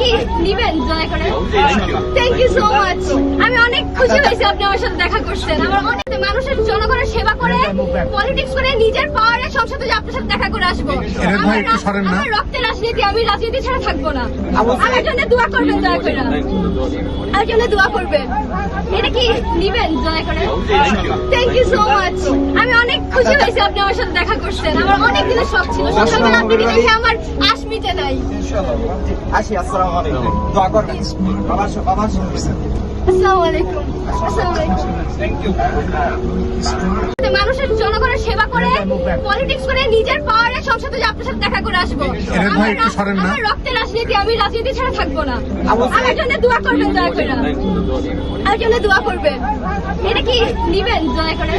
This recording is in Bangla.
কি নিবেন দয়া করে? Thank you so much. আমি অনেক খুশি হয়েছি আপনি আমার সাথে দেখা করছেন। আমার অনেক মানুষের জনগণের সেবা করে পলিটিক্স করে নিজের পাওয়ারে সংসদে যে আপনার সাথে দেখা করে আসবো। আমার রক্তের রাজনীতি, আমি রাজনীতি ছাড়া থাকবো না। আমার জন্য দোয়া করবেন দয়া করে, আমার জন্য দোয়া করবেন। এটা কি নিবেন দয়া করে? Thank you so much. আমি অনেক খুশি হয়েছি আপনি আমার সাথে দেখা করছেন। আমার অনেক দিনের শখ ছিল, সকালবেলা আপনাকে দেখে আমার আশ মিটে নাই। আসি, আসসালামু আলাইকুম। দোয়া করবেন বাবার আসসালামু আলাইকুম। আসসালামু আলাইকুম। মানুষের জনগণের সেবা করে পলিটিক্স করে নিজের পাওয়ারে সংসদে যে আপনার সাথে দেখা করে আসবো। আমার রক্তের রাজনীতি, আমি রাজনীতি ছাড়া থাকবো না। আমার জন্য দোয়া করবেন দয়া করে, আমার জন্য দোয়া করবেন। এটা কি নিবেন দয়া করে?